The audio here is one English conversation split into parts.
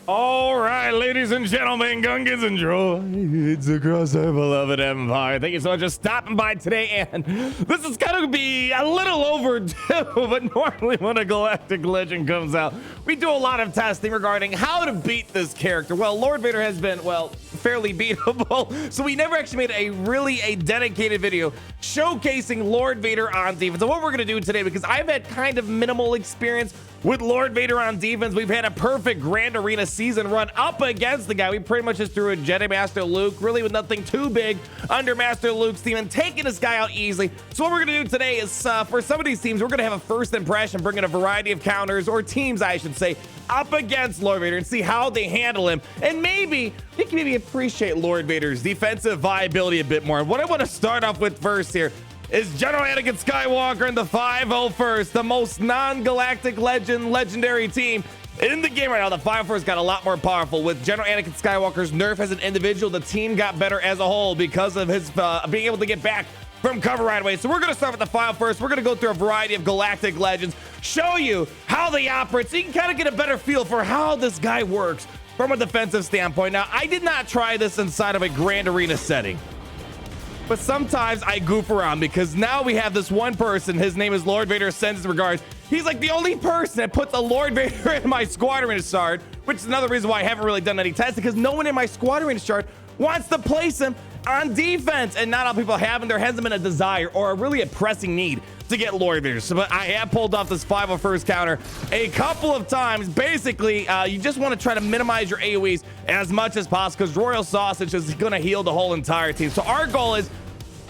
All right, ladies and gentlemen, Gungans and droids across our beloved empire. Thank you so much for stopping by today. And this is going to be a little overdue, but normally when a Galactic Legend comes out, we do a lot of testing regarding how to beat this character. Well, Lord Vader has been, well, fairly beatable, so we never actually made a dedicated video showcasing Lord Vader on defense. So what we're going to do today, because I've had kind of minimal experience with Lord Vader on defense, we've had a perfect Grand Arena season run up against the guy. We pretty much just threw a Jedi Master Luke, really with nothing too big under Master Luke's team, and taking this guy out easily. So what we're going to do today is, for some of these teams, we're going to have a first impression, bring in a variety of counters, or teams, I should say, up against Lord Vader and see how they handle him. And maybe you can maybe appreciate Lord Vader's defensive viability a bit more. And what I want to start off with first here is General Anakin Skywalker and the 501st, the most non-galactic legendary team in the game right now. The 501st got a lot more powerful. With General Anakin Skywalker's nerf as an individual, the team got better as a whole because of his being able to get back from cover right away. So we're going to start with the 501st. We're going to go through a variety of galactic legends, show you how they operate, so you can kind of get a better feel for how this guy works from a defensive standpoint. Now, I did not try this inside of a Grand Arena setting, but sometimes I goof around because now we have this one person. His name is Lord Vader, sends his regards. He's like the only person that puts a Lord Vader in my squadron chart, which is another reason why I haven't really done any tests, because no one in my squadron chart wants to place him on defense, and not all people have, and there hasn't been a desire or really a pressing need to get Lord Vader. So, but I have pulled off this 501st counter a couple of times. Basically, you just want to try to minimize your AoEs as much as possible, because Royal Sausage is going to heal the whole entire team. So our goal is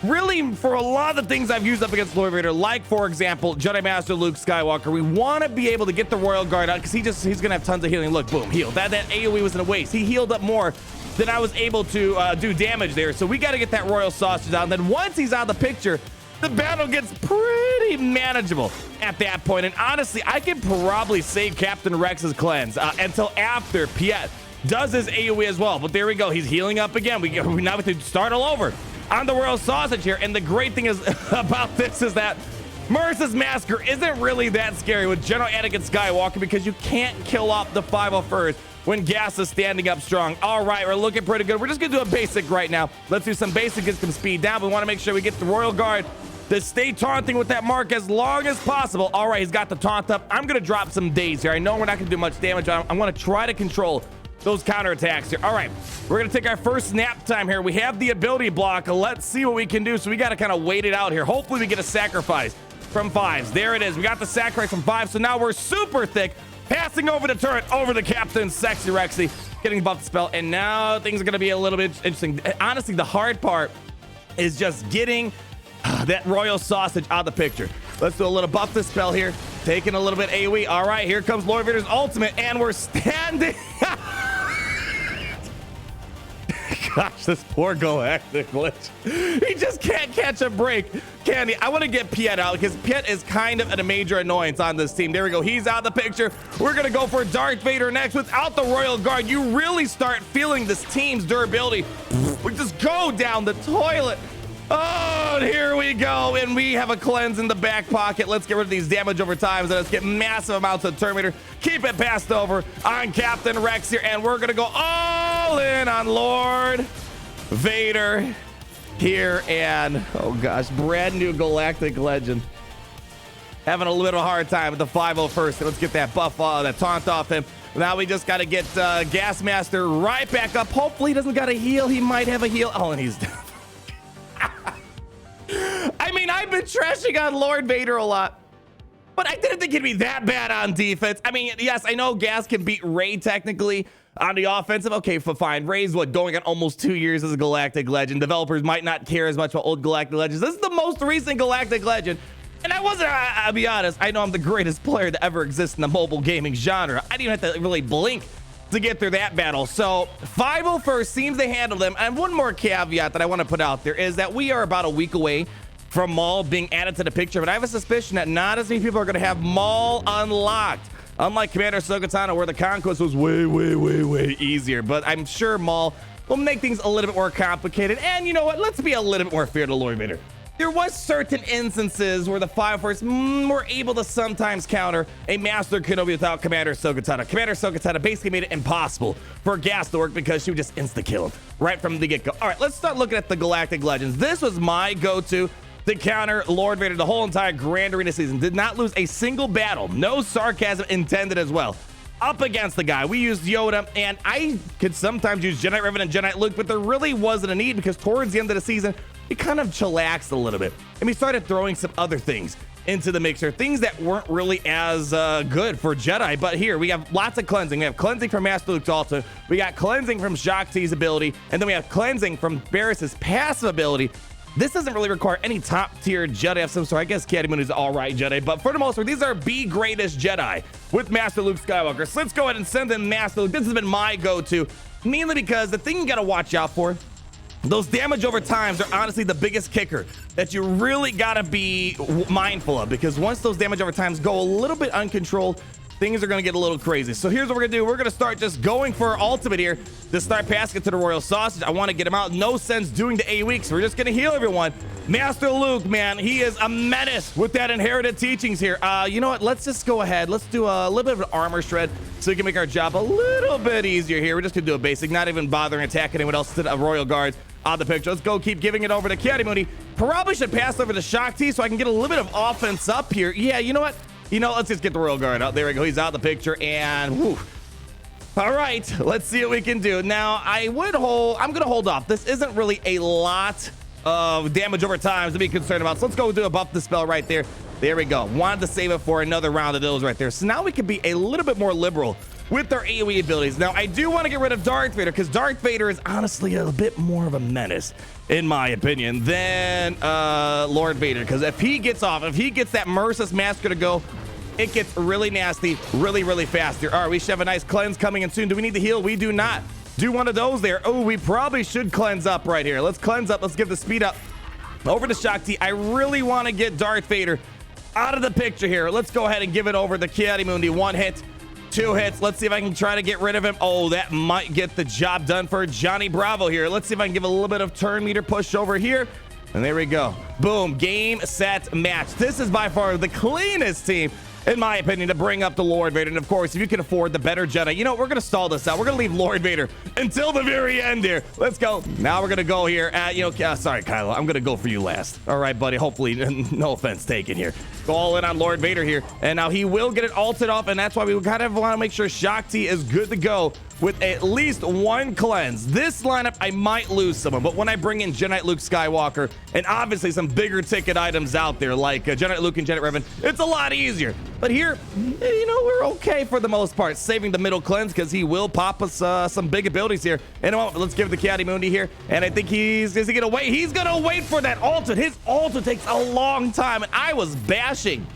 really, for a lot of the things I've used up against Lord Vader, like, for example, Jedi Master Luke Skywalker, we want to be able to get the Royal Guard out, because he's going to have tons of healing. Look, boom, healed. That AoE was in a waste. He healed up more than I was able to do damage there. So we got to get that Royal Sausage out. And then once he's out of the picture, the battle gets pretty manageable at that point. And honestly, I could probably save Captain Rex's cleanse until after Piet does his AoE as well. But there we go. He's healing up again. We now have to start all over on the Royal Sausage here. And the great thing is about this is that Merce's Massacre isn't really that scary with General Anakin Skywalker, because you can't kill off the 501st when gas is standing up strong. All right, we're looking pretty good. We're just gonna do a basic right now. Let's do some basic, get some speed down. We want to make sure we get the Royal Guard to stay taunting with that mark as long as possible. All right, he's got the taunt up. I'm gonna drop some days here. I know we're not gonna do much damage. I want to try to control those counterattacks here. All right, we're gonna take our first snap time here. We have the ability block. Let's see what we can do. So we got to kind of wait it out here. Hopefully we get a sacrifice from 5s. There it is. We got the sacrifice from 5. So now we're super thick. Passing over the turret, over the captain, Sexy Rexy, getting buffed the spell, and now things are going to be a little bit interesting. Honestly, the hard part is just getting that Royal Sausage out of the picture. Let's do a little buff the spell here, taking a little bit AoE. All right, here comes Lord Vader's ultimate, and we're standing. Gosh, this poor Galactic glitch. He just can't catch a break, can he? I want to get Piet out, because Piet is kind of a major annoyance on this team. There we go. He's out of the picture. We're going to go for Darth Vader next. Without the Royal Guard, you really start feeling this team's durability. We just go down the toilet. Oh, here we go. And we have a cleanse in the back pocket. Let's get rid of these damage over time. So let's get massive amounts of Terminator. Keep it passed over on Captain Rex here. And we're going to go all in on Lord Vader here. And, oh gosh, brand new Galactic Legend. Having a little hard time with the 501st. Let's get that buff, that taunt off him. Now we just got to get Gas Master right back up. Hopefully he doesn't got a heal. He might have a heal. Oh, and he's down. I mean, I've been trashing on Lord Vader a lot, but I didn't think he'd be that bad on defense. I mean, yes, I know Gas can beat Rey technically on the offensive. Okay, fine. Rey's going on almost 2 years as a Galactic Legend. Developers might not care as much about old Galactic Legends. This is the most recent Galactic Legend. And I'll be honest, I know I'm the greatest player to ever exist in the mobile gaming genre. I didn't even have to really blink to get through that battle. So 501st seems to handle them. And one more caveat that I want to put out there is that we are about a week away from Maul being added to the picture, but I have a suspicion that not as many people are going to have Maul unlocked, unlike Commander Ahsoka where the conquest was way easier. But I'm sure Maul will make things a little bit more complicated. And you know what, let's be a little bit more fair to Lord Vader. there was certain instances where the Fire Force were able to sometimes counter a Master Kenobi without Commander Ahsoka Tano. Commander Ahsoka Tano basically made it impossible for Gas to work because she would just insta-kill him right from the get-go. All right, let's start looking at the Galactic Legends. This was my go-to to counter Lord Vader the whole entire Grand Arena season. Did not lose a single battle. No sarcasm intended as well. Up against the guy, we used Yoda, and I could sometimes use Jedi Revan and Jedi Luke, but there really wasn't a need because towards the end of the season, we kind of chillaxed a little bit, and we started throwing some other things into the mixer, things that weren't really as good for Jedi. But here, we have lots of cleansing. We have cleansing from Master Luke's Alta, we got cleansing from Shakti's ability, and then we have cleansing from Barris's passive ability. This doesn't really require any top-tier Jedi of some sort. I guess Caddy is all right Jedi, but for the most part, these are B greatest Jedi with Master Luke Skywalker. So let's go ahead and send in Master Luke. This has been my go-to, mainly because the thing you got to watch out for, those damage over times are honestly the biggest kicker that you really got to be mindful of, because once those damage over times go a little bit uncontrolled, things are going to get a little crazy. So here's what we're going to do. We're going to start just going for our ultimate here to start passing it to the Royal Sausage. I want to get him out. No sense doing the AoE, so we're just going to heal everyone. Master Luke, man, he is a menace with that inherited teachings here. You know what? Let's just go ahead. Let's do a little bit of an armor shred so we can make our job a little bit easier here. We're just going to do a basic, not even bothering attacking anyone else to the Royal Guards on the picture. Let's go keep giving it over to Kiarimuni. Probably should pass over to Shakti so I can get a little bit of offense up here. Yeah, you know what? Let's just get the Royal Guard out. There we go. He's out of the picture, and whew. All right, let's see what we can do. Now, I'm going to hold off. This isn't really a lot of damage over time to be concerned about. So let's go do a buff the spell right there. There we go. Wanted to save it for another round of those right there. So now we can be a little bit more liberal with our AoE abilities. Now, I do want to get rid of Darth Vader because Darth Vader is honestly a bit more of a menace, in my opinion, than Lord Vader. Because if he gets that Merciless Massacre to go, it gets really nasty, really, really fast here. All right, we should have a nice cleanse coming in soon. Do we need to heal? We do not. Do one of those there. Oh, we probably should cleanse up right here. Let's cleanse up. Let's give the speed up over to Shakti. I really want to get Darth Vader out of the picture here. Let's go ahead and give it over to Kiadimundi. 1 hit. 2 hits. Let's see if I can try to get rid of him. Oh, that might get the job done for Johnny Bravo here. Let's see if I can give a little bit of turn meter push over here. And there we go. Boom. Game, set, match. This is by far the cleanest team, in my opinion, to bring up the Lord Vader. And of course, if you can afford the better Jedi, we're going to stall this out. We're going to leave Lord Vader until the very end here. Let's go. Now we're going to go here at, sorry, Kylo. I'm going to go for you last. All right, buddy. Hopefully, no offense taken here. Go all in on Lord Vader here. And now he will get it ulted off. And that's why we kind of want to make sure Shakti is good to go with at least 1 cleanse. This lineup, I might lose someone, but when I bring in Jedi Luke Skywalker and obviously some bigger ticket items out there like Jedi Luke and Jedi Revan, it's a lot easier. But here, we're okay for the most part, saving the middle cleanse because he will pop us some big abilities here. And let's give the Kiadimundi here. And I think is he going to wait? He's going to wait for that ulti. His ulti takes a long time, and I was bashing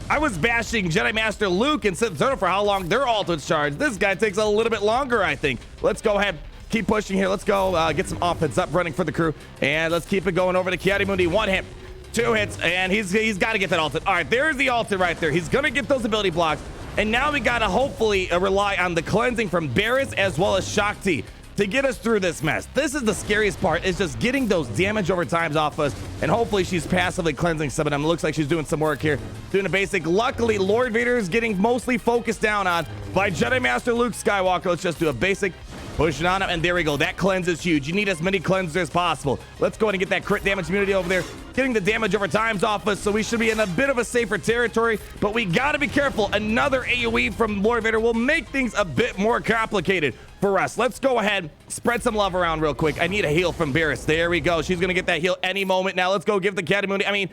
Jedi Master Luke and Synthatiger for how long their ultimates charge. This guy takes a little bit longer, I think. Let's go ahead, keep pushing here. Let's go get some offense up running for the crew. And let's keep it going over to Kiadimundi. 1 hit, 2 hits, and he's got to get that ultimate. All right, there's the ultimate right there. He's going to get those ability blocks. And now we got to hopefully rely on the cleansing from Barris as well as Shakti to get us through this mess. This is the scariest part, is just getting those damage over times off us, and hopefully she's passively cleansing some of them. Looks like she's doing some work here, doing a basic. Luckily, Lord Vader is getting mostly focused down on by Jedi Master Luke Skywalker. Let's just do a basic, pushing on him, and there we go. That cleanse is huge. You need as many cleansers as possible. Let's go ahead and get that crit damage immunity over there, getting the damage over times off us, so we should be in a bit of a safer territory, but we gotta be careful. Another AoE from Lord Vader will make things a bit more complicated for us. Let's go ahead, spread some love around real quick. I need a heal from Barris. There we go. She's gonna get that heal any moment. Now let's go give the Kiadimundi. I mean,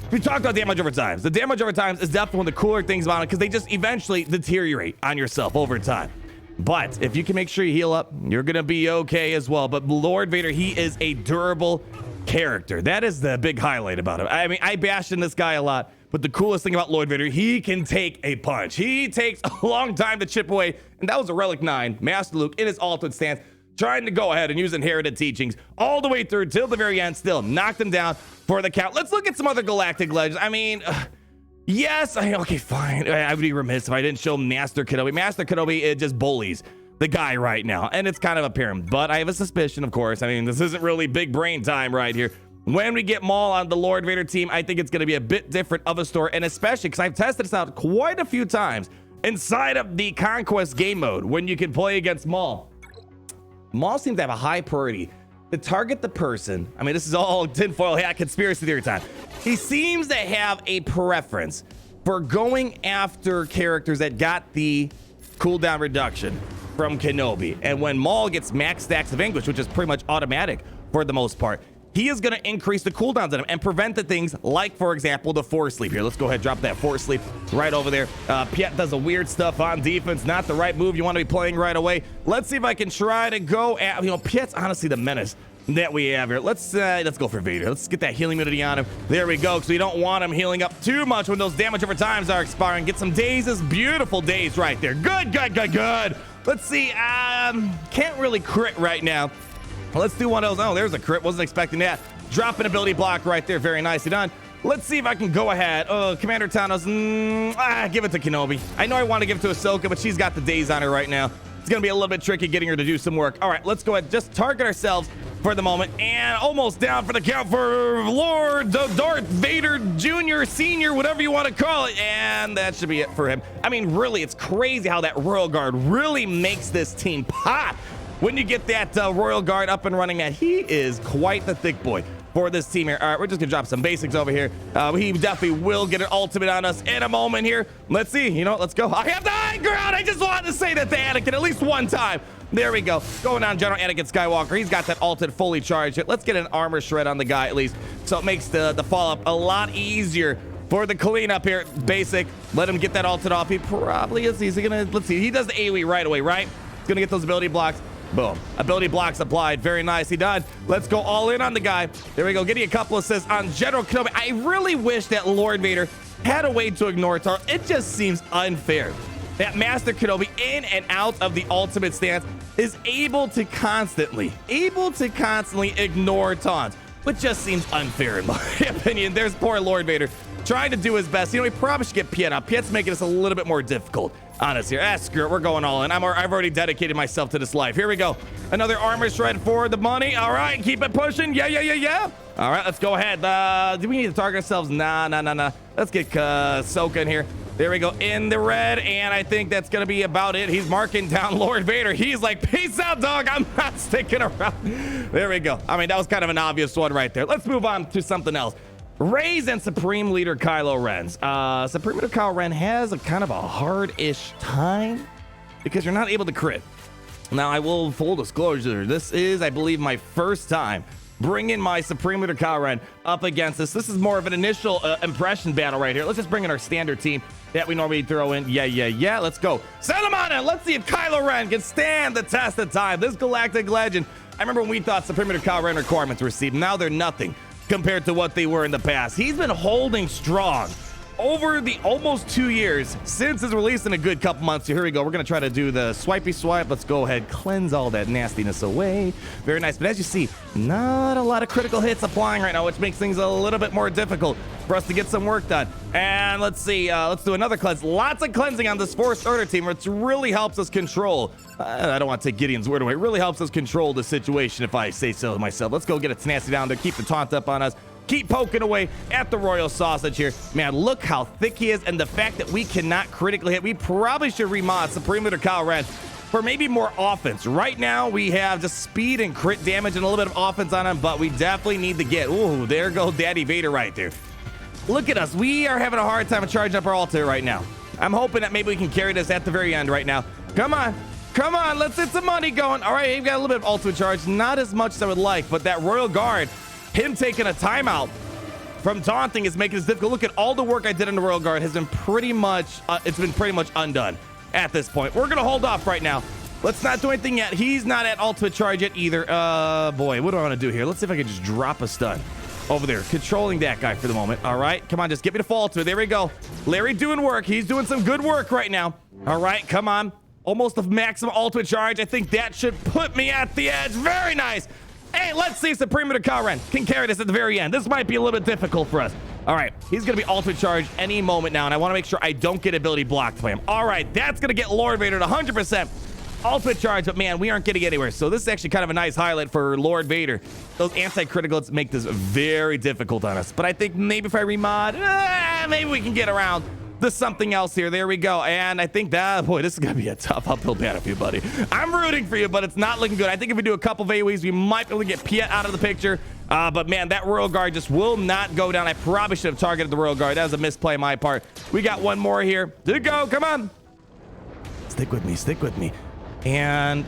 we talked about damage over times. The damage over times is definitely one of the cooler things about it because they just eventually deteriorate on yourself over time. But if you can make sure you heal up, you're gonna be okay as well. But Lord Vader, he is a durable character. That is the big highlight about him. I mean, I bashed in this guy a lot, but the coolest thing about Lord Vader, he can take a punch. He takes a long time to chip away, and that was a Relic 9, Master Luke in his ultimate stance, trying to go ahead and use inherited teachings all the way through till the very end, still knocked him down for the count. Let's look at some other Galactic legends. I mean, yes, okay, fine. I would be remiss if I didn't show Master Kenobi. Master Kenobi, it just bullies the guy right now, and it's kind of apparent, but I have a suspicion, of course. I mean, this isn't really big brain time right here, When we get Maul on the Lord Vader team, I think it's going to be a bit different of a story, and especially because I've tested this out quite a few times inside of the Conquest game mode when you can play against Maul. Maul seems to have a high priority to target the person. I mean, this is all tinfoil hat conspiracy theory time. He seems to have a preference for going after characters that got the cooldown reduction from Kenobi. And when Maul gets max stacks of Anguish, which is pretty much automatic for the most part, he is going to increase the cooldowns on him and prevent the things like, for example, the Force Sleep. Here, let's go ahead and drop that Force Sleep right over there. Piet does a weird stuff on defense. Not the right move you want to be playing right away. Let's see if I can try to go at, Piet's honestly the menace that we have here. Let's go for Vader. Let's get that healing immunity on him. There we go, because we don't want him healing up too much when those damage over times are expiring. Get some dazes. Beautiful daze right there. Good, good, good, good. Let's see. Can't really crit right now. Let's do one of those. Oh, there's a crit. Wasn't expecting that. Drop an ability block right there. Very nicely done. Let's see if I can go ahead. Oh, Commander Thanos. Give it to Kenobi. I know I want to give it to Ahsoka, but she's got the daze on her right now. It's going to be a little bit tricky getting her to do some work. All right, let's go ahead. Just target ourselves for the moment. And almost down for the count for Lord Darth Vader Jr., Senior, whatever you want to call it. And that should be it for him. I mean, really, it's crazy how that Royal Guard really makes this team pop. When you get that Royal Guard up and running, that he is quite the thick boy for this team here. All right, we're just gonna drop some basics over here. He definitely will get an ultimate on us in a moment here. Let's see, let's go. I have the high ground. I just wanted to say that to Anakin at least one time. There we go. Going on General Anakin Skywalker. He's got that ultimate fully charged. Let's get an armor shred on the guy at least, so it makes the follow-up a lot easier for the cleanup here. Basic. Let him get that ultimate off. He probably is. He's gonna, let's see. He does the AoE right away, right? He's gonna get those ability blocks. Boom. Ability blocks applied. Very nicely done. Let's go all in on the guy. There we go. Getting a couple assists on General Kenobi. I really wish that Lord Vader had a way to ignore taunt. It just seems unfair that Master Kenobi, in and out of the ultimate stance, is able to constantly ignore taunts, which just seems unfair in my opinion. There's poor Lord Vader trying to do his best. He probably should get Piet out. Piet's making this a little bit more difficult on us here. Screw it. We're going all in. I've already dedicated myself to this life. Here we go. Another armor shred for the money. All right. Keep it pushing. Yeah. All right. Let's go ahead. Do we need to target ourselves? Nah. Let's get Ahsoka in here. There we go. In the red. And I think that's going to be about it. He's marking down Lord Vader. He's like, peace out, dog. I'm not sticking around. There we go. I mean, that was kind of an obvious one right there. Let's move on to something else. Rey's and Supreme Leader Kylo Ren's. Supreme Leader Kylo Ren has a kind of a hard-ish time because you're not able to crit. Now, I will full disclosure. This is, I believe, my first time bringing my Supreme Leader Kylo Ren up against this. This is more of an initial impression battle right here. Let's just bring in our standard team that we normally throw in. Yeah. Let's go. Send him on in. Let's see if Kylo Ren can stand the test of time. This Galactic legend. I remember when we thought Supreme Leader Kylo Ren requirements were received. Now they're nothing compared to what they were in the past. He's been holding strong over the almost 2 years since his release in a good couple months. So here we go. We're going to try to do the swipey swipe. Let's go ahead, cleanse all that nastiness away. Very nice. But as you see, not a lot of critical hits applying right now, which makes things a little bit more difficult for us to get some work done. And let's see. Let's do another cleanse. Lots of cleansing on this Force Order team, which really helps us control. I don't want to take Gideon's word away. It really helps us control the situation, if I say so myself. Let's go get a tenacity down there. Keep the taunt up on us. Keep poking away at the Royal Sausage here. Man, look how thick he is, and the fact that we cannot critically hit. We probably should remod Supreme Leader Kylo Ren for maybe more offense. Right now, we have just speed and crit damage and a little bit of offense on him, but we definitely need to get... Ooh, there goes Daddy Vader right there. Look at us. We are having a hard time charging up our altar right now. I'm hoping that maybe we can carry this at the very end right now. Come on. Let's get some money going. All right, we've got a little bit of ultimate charge. Not as much as I would like, but that Royal Guard... Him taking a timeout from taunting is making this difficult. Look at all the work I did in the Royal Guard has been pretty much, undone at this point. We're going to hold off right now. Let's not do anything yet. He's not at ultimate charge yet either. Boy, what do I want to do here? Let's see if I can just drop a stun over there. Controlling that guy for the moment. All right, come on, just get me to fall to. There we go. Larry doing work. He's doing some good work right now. All right, come on. Almost the maximum ultimate charge. I think that should put me at the edge. Very nice. Hey, let's see if Supreme Leader Kylo Ren can carry this at the very end. This might be a little bit difficult for us. All right, he's going to be ultimate charged any moment now, and I want to make sure I don't get ability blocked by him. All right, that's going to get Lord Vader to 100%. ultimate charge, but man, we aren't getting anywhere. So this is actually kind of a nice highlight for Lord Vader. Those anti-criticals make this very difficult on us. But I think maybe if I remod, maybe we can get around to something else here. There we go. And I think that, boy, this is going to be a tough uphill battle for you, buddy. I'm rooting for you, but it's not looking good. I think if we do a couple of AoEs, we might be able to get Piet out of the picture. But man, that Royal Guard just will not go down. I probably should have targeted the Royal Guard. That was a misplay on my part. We got one more here to go. Come on. Stick with me. Stick with me. And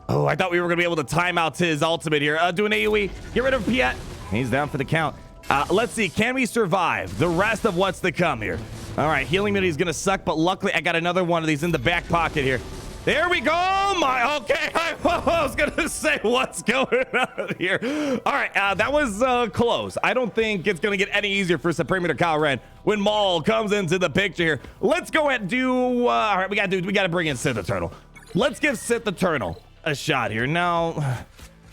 oh, I thought we were going to be able to time out his ultimate here. Do an AoE. Get rid of Piet. He's down for the count. Let's see. Can we survive the rest of what's to come here? All right. Healing immunity is going to suck, but luckily I got another one of these in the back pocket here. There we go. Okay. I was going to say what's going on here. All right. That was close. I don't think it's going to get any easier for Supreme Leader Kyle Ren when Maul comes into the picture here. Let's go ahead and do. All right. We got to bring in Sith Eternal. Let's give Sith Eternal a shot here. Now,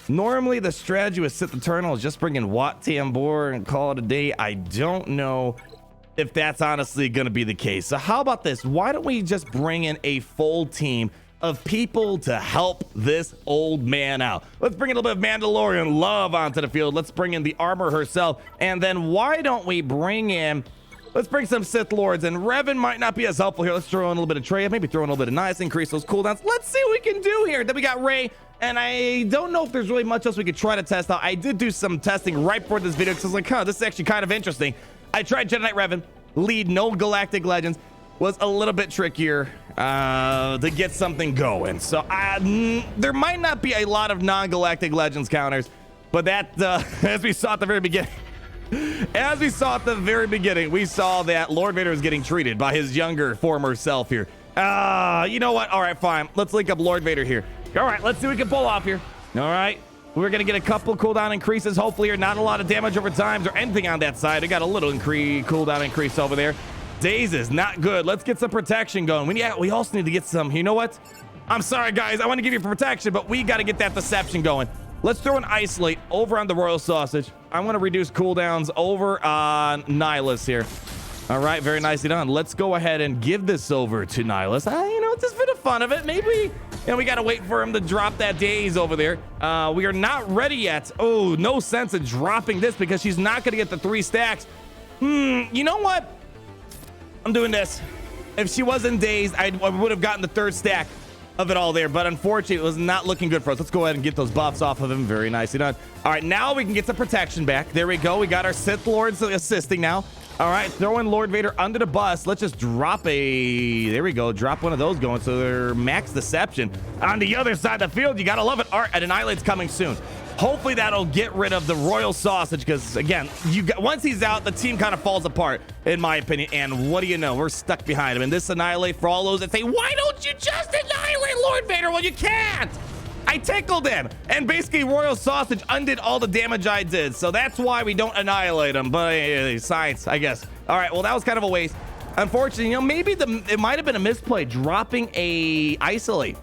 normally the strategy with Sith Eternal is just bring in Wat Tambor and call it a day. I don't know if that's honestly going to be the case. So how about this? Why don't we just bring in a full team of people to help this old man out? Let's bring in a little bit of Mandalorian love onto the field. Let's bring in the armor herself. And then why don't we let's bring some Sith Lords, and Revan might not be as helpful here. Let's throw in a little bit of Trey, maybe throw in a little bit of Nice, increase those cooldowns. Let's see what we can do here. Then we got Rey, and I don't know if there's really much else we could try to test out. I did do some testing right before this video because I was like, this is actually kind of interesting. I tried Jedi Knight Revan, lead no Galactic Legends. Was a little bit trickier to get something going. So there might not be a lot of non-Galactic Legends counters, but that, as we saw at the very beginning, we saw that Lord Vader was getting treated by his younger former self here. You know what? All right, fine. Let's link up Lord Vader here. All right, let's see what we can pull off here. All right. We're going to get a couple cooldown increases, hopefully, or not a lot of damage over times or anything on that side. We got a little cooldown increase over there. Daze is not good. Let's get some protection going. We also need to get some, you know what? I'm sorry, guys. I want to give you protection, but we got to get that deception going. Let's throw an isolate over on the Royal Sausage. I want to reduce cooldowns over on Nihilus here. All right, very nicely done. Let's go ahead and give this over to Nihilus. You know, just for the fun of it. Maybe, we got to wait for him to drop that Daze over there. We are not ready yet. Oh, no sense in dropping this because she's not going to get the 3 stacks. You know what? I'm doing this. If she wasn't dazed, I would have gotten the 3rd stack of it all there, but unfortunately it was not looking good for us. Let's go ahead and get those buffs off of him. Very nicely done. All right, now we can get some protection back. There we go. We got our Sith Lords assisting now. All right, throwing Lord Vader under the bus. Let's just drop there we go. Drop one of those going. So they're max deception. On the other side of the field, you got to love it. All right, an Annihilate's coming soon. Hopefully that'll get rid of the Royal Sausage because, again, once he's out, the team kind of falls apart, in my opinion. And what do you know? We're stuck behind him. And this Annihilate, for all those that say, why don't you just annihilate Lord Vader? Well, you can't. I tickled him. And basically, Royal Sausage undid all the damage I did. So that's why we don't annihilate him. But science, I guess. All right, well, that was kind of a waste. Unfortunately, maybe it might have been a misplay dropping a Isolate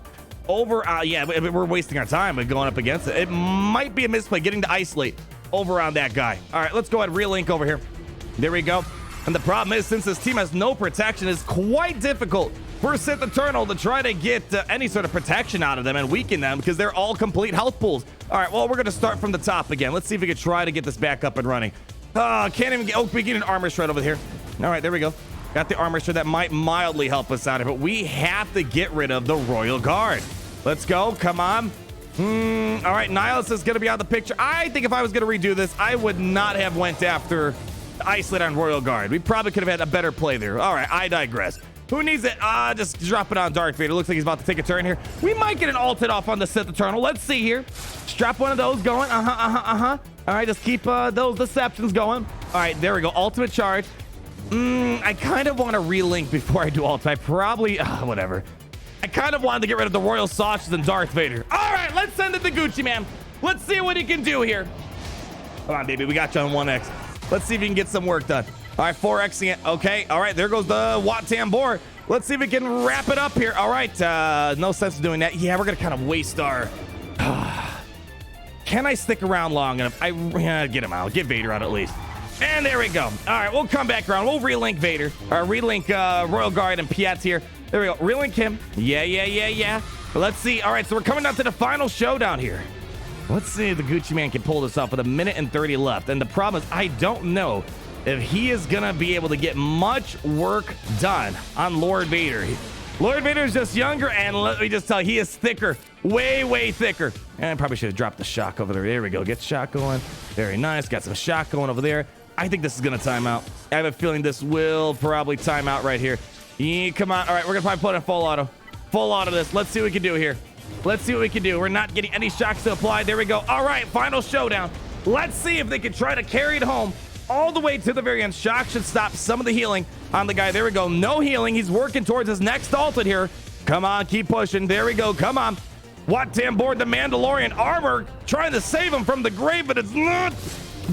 over. Yeah, we're wasting our time with going up against it. It might be a misplay getting to Isolate over on that guy. All right, let's go ahead and relink over here. There we go. And the problem is, since this team has no protection, it's quite difficult for Sith Eternal to try to get any sort of protection out of them and weaken them because they're all complete health pools. All right, well, we're going to start from the top again. Let's see if we can try to get this back up and running. Can't even get. Oh, we get an armor shred over here. All right, there we go. Got the armor shred that might mildly help us out of it. We have to get rid of the Royal Guard. Let's go. Come on. All right, Nihilus is going to be out of the picture. I think if I was going to redo this, I would not have went after Isolate on Royal Guard. We probably could have had a better play there. All right, I digress. Who needs it? Just drop it on Darth Vader. Looks like he's about to take a turn here. We might get an ulted off on the Sith Eternal. Let's see here. Strap one of those going. All right, just keep those deceptions going. All right, there we go. Ultimate charge. I kind of want to relink before I do ult. I probably, whatever. I kind of wanted to get rid of the Royal Sausage and Darth Vader. All right, let's send it to Gucci, man. Let's see what he can do here. Come on, baby. We got you on 1x. Let's see if we can get some work done. All right, 4xing it. Okay. All right, there goes the Wat Tambor. Let's see if we can wrap it up here. All right. No sense in doing that. Yeah, we're going to kind of waste our... Can I stick around long enough? Get him out. Get Vader out at least. And there we go. All right, we'll come back around. We'll relink Vader. Or relink Royal Guard and Piet here. There we go. Reeling Kim. Yeah. But let's see. All right, so we're coming down to the final showdown here. Let's see if the Gucci Man can pull this off with 1:30 left. And the problem is I don't know if he is going to be able to get much work done on Lord Vader. Lord Vader is just younger, and let me just tell you, he is thicker. Way thicker. And I probably should have dropped the shock over there. There we go. Get the shock going. Very nice. Got some shock going over there. I think this is going to time out. I have a feeling this will probably time out right here. Yeah, come on. All right, we're going to probably put in full auto. Full auto this. Let's see what we can do here. Let's see what we can do. We're not getting any shocks to apply. There we go. All right, final showdown. Let's see if they can try to carry it home all the way to the very end. Shock should stop some of the healing on the guy. There we go. No healing. He's working towards his next ultimate here. Come on, keep pushing. There we go. Come on. Wattam board the Mandalorian armor, trying to save him from the grave, but it's not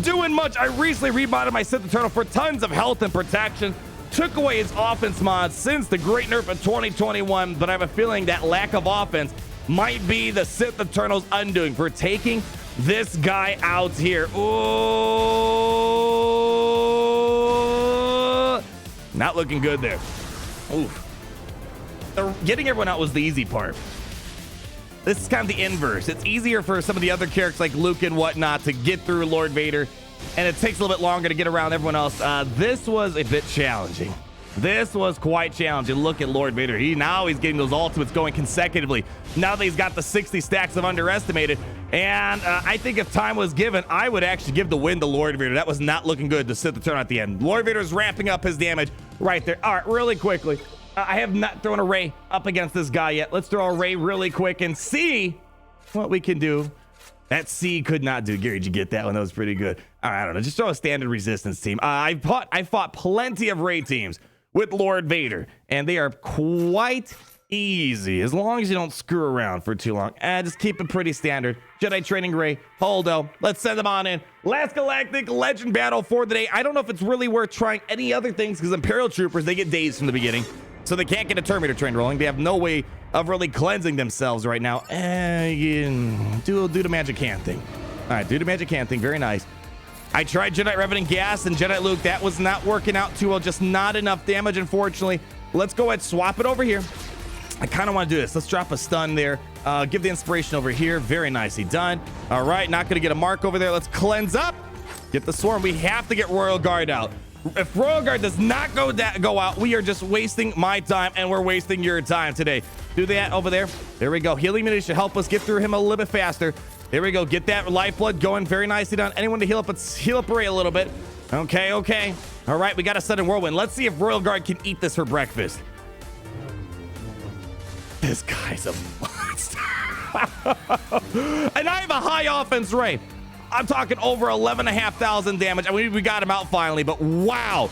doing much. I recently remodded my Synthatiger for tons of health and protection. Took away his offense mod since the great nerf of 2021, but I have a feeling that lack of offense might be the Sith Eternal's undoing for taking this guy out here. Ooh, not looking good there. Oof. Getting everyone out was the easy part. This is kind of the inverse. It's easier for some of the other characters like Luke and whatnot to get through Lord Vader, and it takes a little bit longer to get around everyone else. This was a bit challenging. This was quite challenging. Look at Lord Vader. Now he's getting those ultimates going consecutively. Now that he's got the 60 stacks of underestimated. And I think if time was given, I would actually give the win to Lord Vader. That was not looking good to sit the turn at the end. Lord Vader is ramping up his damage right there. All right, really quickly. I have not thrown a ray up against this guy yet. Let's throw a ray really quick and see what we can do. That C could not do. Gary, did you get that one? That was pretty good. All right, I don't know. Just throw a standard resistance team. I fought plenty of ray teams with Lord Vader, and they are quite easy as long as you don't screw around for too long. Just keep it pretty standard. Jedi Training Ray, Holdo. Let's send them on in. Last Galactic Legend battle for the day. I don't know if it's really worth trying any other things because Imperial Troopers, they get dazed from the beginning. So they can't get a Terminator train rolling. They have no way of really cleansing themselves right now. Do the magic hand thing. All right, do the magic hand thing. Very nice. I tried Jedi Revenant Gas and Jedi Luke. That was not working out too well. Just not enough damage, unfortunately. Let's go ahead and swap it over here. I kind of want to do this. Let's drop a stun there. Give the inspiration over here. Very nicely done. All right, not going to get a mark over there. Let's cleanse up. Get the swarm. We have to get Royal Guard out. If Royal Guard does not go out, we are just wasting my time, and we're wasting your time today. Do that over there. There we go. Healing Minute should help us get through him a little bit faster. There we go. Get that lifeblood going. Very nicely done. Anyone to heal up? Let's heal up Ray a little bit. Okay. All right, we got a sudden whirlwind. Let's see if Royal Guard can eat this for breakfast. This guy's a monster. And I have a high offense Ray. I'm talking over 11,500 damage. I mean, we got him out finally, but wow,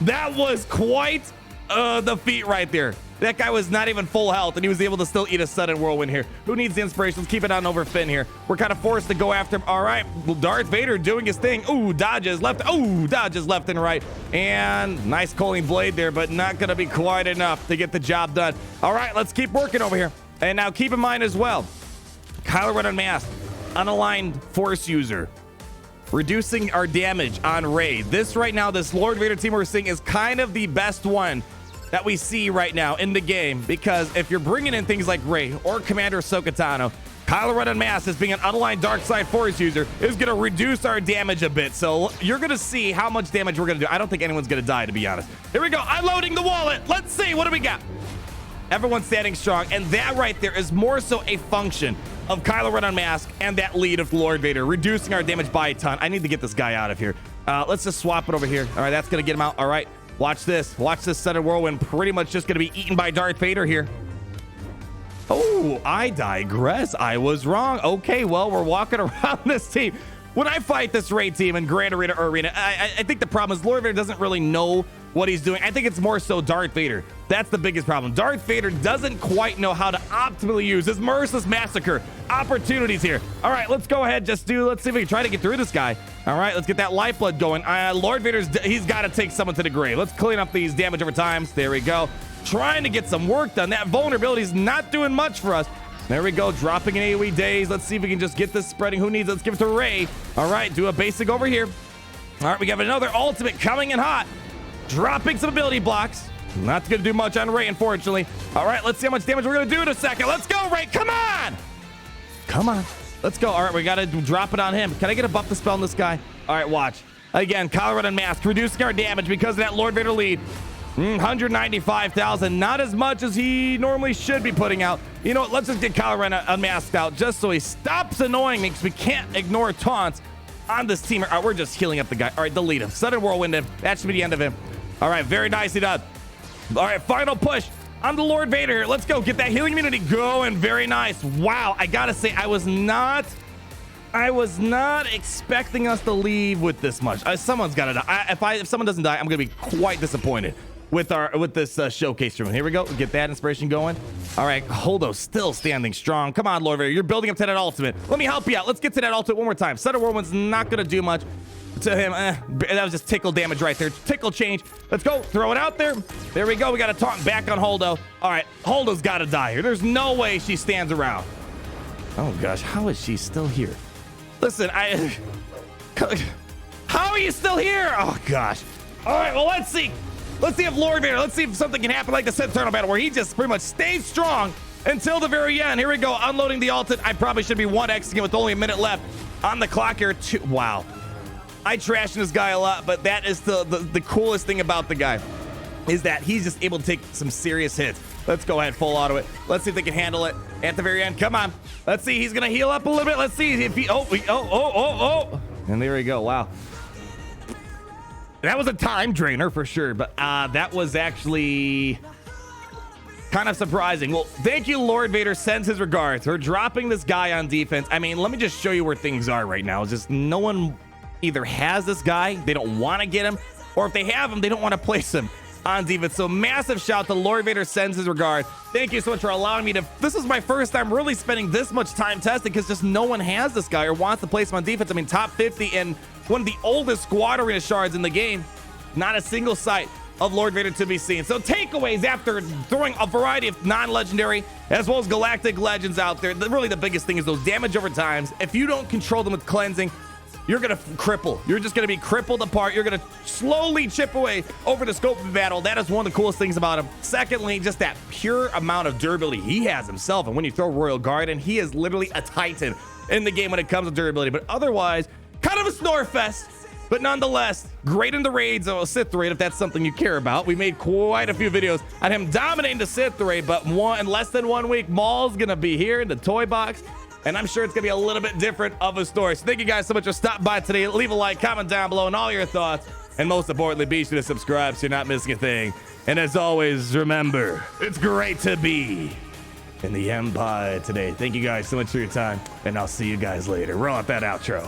that was quite the feat right there. That guy was not even full health, and he was able to still eat a sudden whirlwind here. Who needs the inspiration? Let's keep it on over Finn here. We're kind of forced to go after him. All right, Darth Vader doing his thing. Ooh, dodges left. Ooh, dodges left and right. And nice Coaling Blade there, but not going to be quite enough to get the job done. All right, let's keep working over here. And now keep in mind as well, Kylo Ren Unmasked, unaligned Force user, reducing our damage on Rey. This right now, this Lord Vader team we're seeing is kind of the best one that we see right now in the game, because if you're bringing in things like Rey or Commander Ahsoka Tano, Kylo Ren Unmasked as being an unaligned dark side Force user is going to reduce our damage a bit. So you're going to see how much damage we're going to do. I don't think anyone's going to die, to be honest. Here we go. Unloading the wallet. Let's see. What do we got? Everyone's standing strong, and that right there is more so a function of Kylo Ren Unmasked and that lead of Lord Vader, reducing our damage by a ton. I need to get this guy out of here. Let's just swap it over here. All right, that's going to get him out. All right, watch this. Watch this sudden whirlwind. Pretty much just going to be eaten by Darth Vader here. Oh, I digress. I was wrong. Okay, well, we're walking around this team. When I fight this Rey team in Grand Arena, I think the problem is Lord Vader doesn't really know what he's doing. I think it's more so Darth Vader. That's the biggest problem. Darth Vader doesn't quite know how to optimally use his merciless massacre opportunities here. All right, let's go ahead. Let's see if we can try to get through this guy. All right, let's get that lifeblood going. Lord Vader's, he's got to take someone to the grave. Let's clean up these damage over times. There we go. Trying to get some work done. That vulnerability is not doing much for us. There we go, dropping an AoE daze. Let's see if we can just get this spreading. Who needs it? Let's give it to Rey. All right, do a basic over here. All right, we have another ultimate coming in hot. Dropping some ability blocks. Not gonna do much on Ray, unfortunately. All right, let's see how much damage we're gonna do in a second. Let's go, Ray. Come on. Come on. Let's go. All right, we gotta drop it on him. Can I get a buff to spell on this guy? All right, watch. Again, Colorado Unmasked, reducing our damage because of that Lord Vader lead. 195,000, not as much as he normally should be putting out. You know what? Let's just get Colorado Unmasked out just so he stops annoying me because we can't ignore taunts on this team. All right, we're just healing up the guy. All right, delete him. Sudden Whirlwind him. That should be the end of him. All right, very nicely done. All right, final push on the Lord Vader here. Let's go. Get that healing immunity going. Very nice. Wow, I gotta say, I was not expecting us to leave with this much. Someone's got to die. If someone doesn't die, I'm gonna be quite disappointed with this showcase room. Here we go. Get that inspiration going. All right, Holdo still standing strong. Come on, Lord Vader. You're building up to that ultimate. Let me help you out. Let's get to that ultimate one more time. Sudden Whirlwind's not gonna do much to him. That was just tickle damage right there. Tickle change. Let's go. Throw it out there. There we go. We got to taunt back on Holdo. All right, Holdo's got to die here. There's no way she stands around. Oh gosh, how is she still here? Listen, how are you still here? Oh gosh. All right, well, let's see. Let's see if Lord Vader, let's see if something can happen like the Sith Eternal battle where he just pretty much stays strong until the very end. Here we go, unloading the ultimate. I probably should be 1xing it with only a minute left on the clock here. Wow. I trash this guy a lot, but that is the coolest thing about the guy is that he's just able to take some serious hits. Let's go ahead, full auto it. Let's see if they can handle it at the very end. Come on. Let's see. He's going to heal up a little bit. Let's see if he, and there we go. Wow. That was a time drainer for sure, but that was actually kind of surprising. Well, thank you, Lord Vader sends his regards for dropping this guy on defense. I mean, let me just show you where things are right now. It's just no one either has this guy, they don't want to get him, or if they have him, they don't want to place him on defense. So massive shout to Lord Vader sends his regard. Thank you so much for allowing me to, this is my first time really spending this much time testing because just no one has this guy or wants to place him on defense. I mean, top 50 in one of the oldest squad arena shards in the game. Not a single sight of Lord Vader to be seen. So takeaways after throwing a variety of non-legendary as well as galactic legends out there. Really the biggest thing is those damage over times. If you don't control them with cleansing, you're going to cripple. You're just going to be crippled apart. You're going to slowly chip away over the scope of the battle. That is one of the coolest things about him. Secondly, just that pure amount of durability he has himself. And when you throw Royal Guard in, he is literally a titan in the game when it comes to durability. But otherwise, kind of a snore fest. But nonetheless, great in the raids, or Sith raid, if that's something you care about. We made quite a few videos on him dominating the Sith raid, but in less than 1 week, Maul's going to be here in the toy box. And I'm sure it's going to be a little bit different of a story. So thank you guys so much for stopping by today. Leave a like, comment down below, and all your thoughts. And most importantly, be sure to subscribe so you're not missing a thing. And as always, remember, it's great to be in the Empire today. Thank you guys so much for your time. And I'll see you guys later. Roll out that outro.